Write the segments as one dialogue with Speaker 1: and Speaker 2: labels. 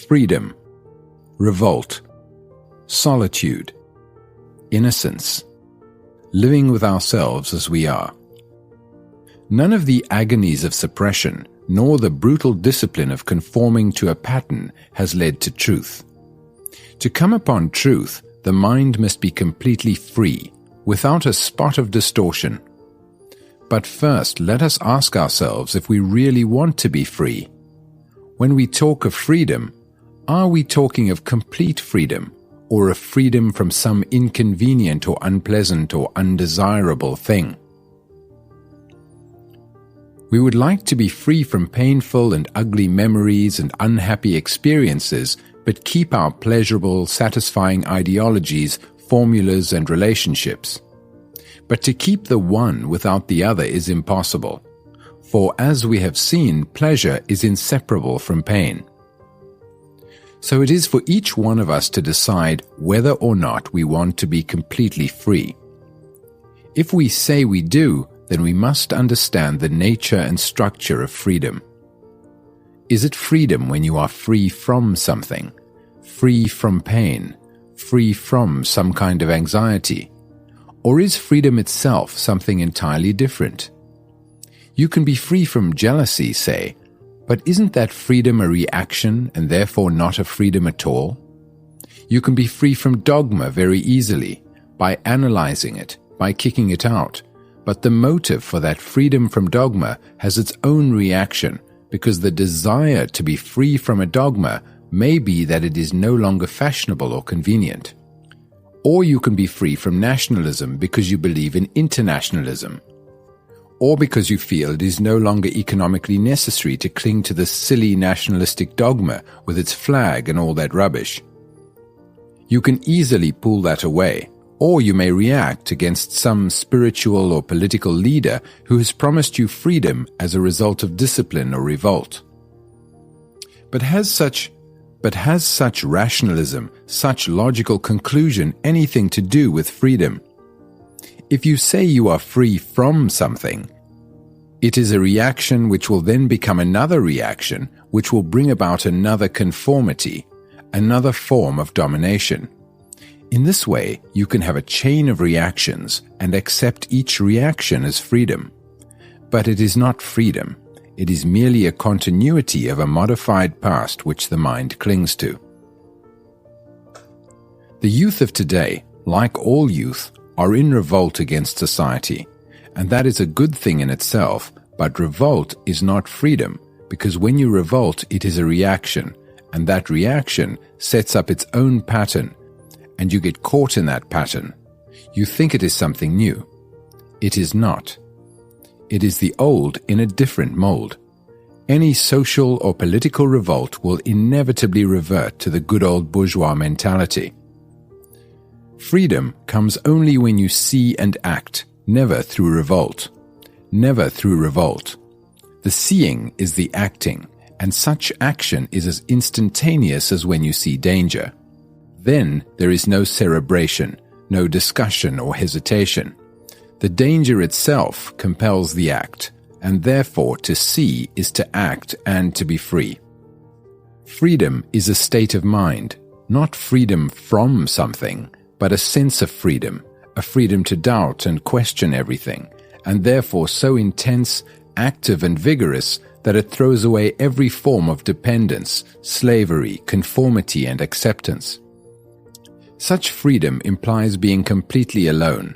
Speaker 1: freedom, revolt, solitude, innocence, living with ourselves as we are. None of the agonies of suppression, nor the brutal discipline of conforming to a pattern has led to truth. To come upon truth, the mind must be completely free, without a spot of distortion. But first, let us ask ourselves if we really want to be free. When we talk of freedom, are we talking of complete freedom, or of freedom from some inconvenient or unpleasant or undesirable thing? We would like to be free from painful and ugly memories and unhappy experiences, but keep our pleasurable, satisfying ideologies, formulas, and relationships. But to keep the one without the other is impossible, for as we have seen, pleasure is inseparable from pain. So it is for each one of us to decide whether or not we want to be completely free. If we say we do, then we must understand the nature and structure of freedom. Is it freedom when you are free from something, free from pain, free from some kind of anxiety? Or is freedom itself something entirely different? You can be free from jealousy, say, but isn't that freedom a reaction and therefore not a freedom at all? You can be free from dogma very easily, by analyzing it, by kicking it out, but the motive for that freedom from dogma has its own reaction, because the desire to be free from a dogma may be that it is no longer fashionable or convenient. Or you can be free from nationalism because you believe in internationalism, or because you feel it is no longer economically necessary to cling to the silly nationalistic dogma with its flag and all that rubbish. You can easily pull that away, or you may react against some spiritual or political leader who has promised you freedom as a result of discipline or revolt. But has such rationalism, such logical conclusion, anything to do with freedom? If you say you are free from something, it is a reaction which will then become another reaction, which will bring about another conformity, another form of domination. In this way, you can have a chain of reactions and accept each reaction as freedom. But it is not freedom. It is merely a continuity of a modified past which the mind clings to. The youth of today, like all youth, are in revolt against society, and that is a good thing in itself, but revolt is not freedom, because when you revolt, it is a reaction, and that reaction sets up its own pattern, and you get caught in that pattern. You think it is something new. It is not. It is the old in a different mold. Any social or political revolt will inevitably revert to the good old bourgeois mentality. Freedom comes only when you see and act, never through revolt. Never through revolt. The seeing is the acting, and such action is as instantaneous as when you see danger. Then there is no cerebration, no discussion or hesitation. The danger itself compels the act, and therefore to see is to act and to be free. Freedom is a state of mind, not freedom from something, but a sense of freedom, a freedom to doubt and question everything, and therefore so intense, active and vigorous that it throws away every form of dependence, slavery, conformity and acceptance. Such freedom implies being completely alone.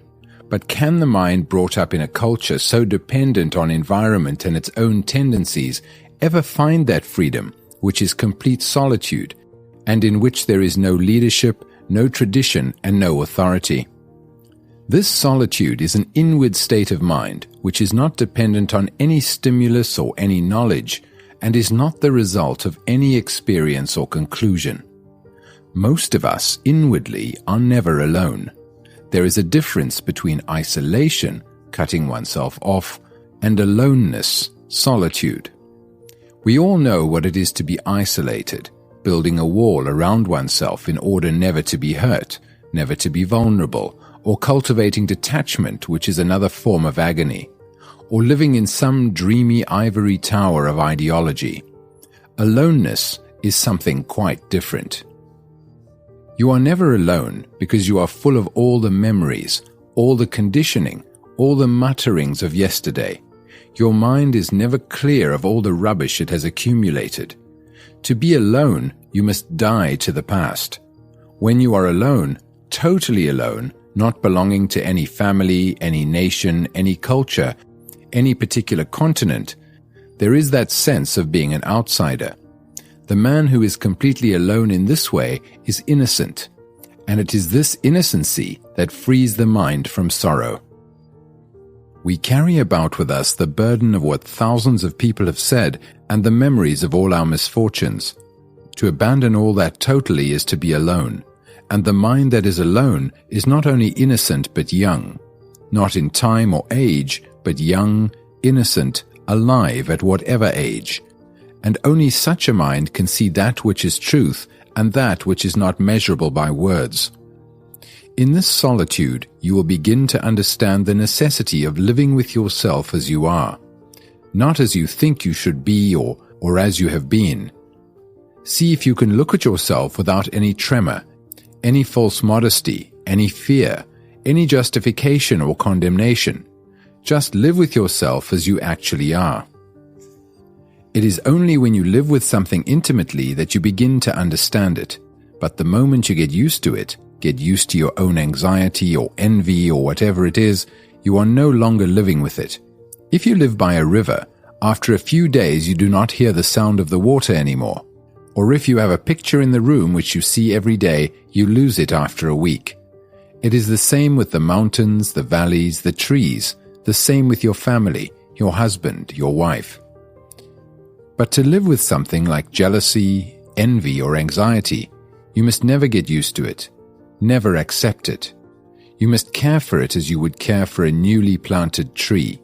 Speaker 1: But can the mind brought up in a culture so dependent on environment and its own tendencies ever find that freedom, which is complete solitude, and in which there is no leadership, no tradition, and no authority? This solitude is an inward state of mind, which is not dependent on any stimulus or any knowledge, and is not the result of any experience or conclusion. Most of us, inwardly, are never alone. There is a difference between isolation, cutting oneself off, and aloneness, solitude. We all know what it is to be isolated, building a wall around oneself in order never to be hurt, never to be vulnerable, or cultivating detachment, which is another form of agony, or living in some dreamy ivory tower of ideology. Aloneness is something quite different. You are never alone because you are full of all the memories, all the conditioning, all the mutterings of yesterday. Your mind is never clear of all the rubbish it has accumulated. To be alone, you must die to the past. When you are alone, totally alone, not belonging to any family, any nation, any culture, any particular continent, there is that sense of being an outsider. The man who is completely alone in this way is innocent, and it is this innocency that frees the mind from sorrow. We carry about with us the burden of what thousands of people have said and the memories of all our misfortunes. To abandon all that totally is to be alone, and the mind that is alone is not only innocent but young, not in time or age, but young, innocent, alive at whatever age. And only such a mind can see that which is truth and that which is not measurable by words. In this solitude, you will begin to understand the necessity of living with yourself as you are, not as you think you should be or as you have been. See if you can look at yourself without any tremor, any false modesty, any fear, any justification or condemnation. Just live with yourself as you actually are. It is only when you live with something intimately that you begin to understand it, but the moment you get used to it, get used to your own anxiety or envy or whatever it is, you are no longer living with it. If you live by a river, after a few days you do not hear the sound of the water anymore. Or if you have a picture in the room which you see every day, you lose it after a week. It is the same with the mountains, the valleys, the trees, the same with your family, your husband, your wife. But to live with something like jealousy, envy, or anxiety, you must never get used to it, never accept it. You must care for it as you would care for a newly planted tree,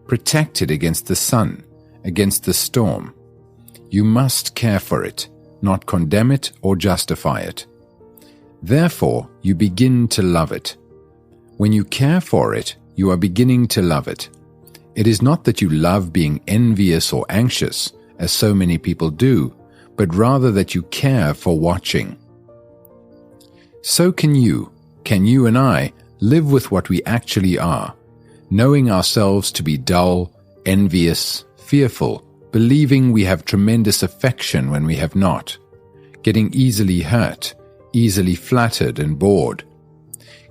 Speaker 1: protect it against the sun, against the storm. You must care for it, not condemn it or justify it. Therefore, you begin to love it. When you care for it, you are beginning to love it. It is not that you love being envious or anxious, as so many people do, but rather that you care for watching. So can you and I, live with what we actually are, knowing ourselves to be dull, envious, fearful, believing we have tremendous affection when we have not, getting easily hurt, easily flattered and bored.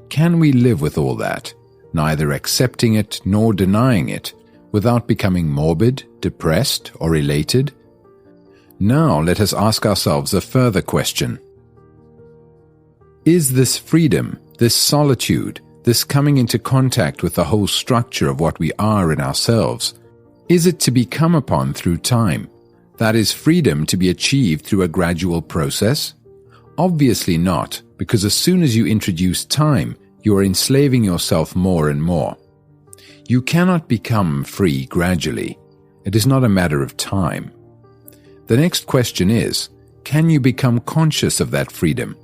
Speaker 1: Can we live with all that, neither accepting it nor denying it, without becoming morbid, depressed, or elated? Now let us ask ourselves a further question. Is this freedom, this solitude, this coming into contact with the whole structure of what we are in ourselves, is it to be come upon through time? That is freedom to be achieved through a gradual process? Obviously not, because as soon as you introduce time, you are enslaving yourself more and more. You cannot become free gradually. It is not a matter of time. The next question is, can you become conscious of that freedom?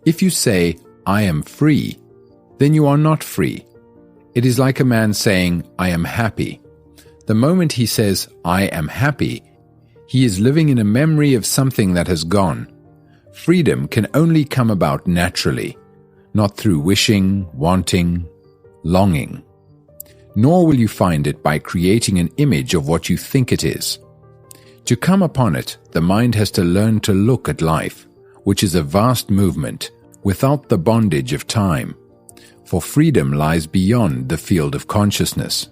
Speaker 1: If you say, I am free, then you are not free. It is like a man saying, I am happy. The moment he says, I am happy, he is living in a memory of something that has gone. Freedom can only come about naturally, not through wishing, wanting, longing. Nor will you find it by creating an image of what you think it is. To come upon it, the mind has to learn to look at life, which is a vast movement, without the bondage of time. For freedom lies beyond the field of consciousness.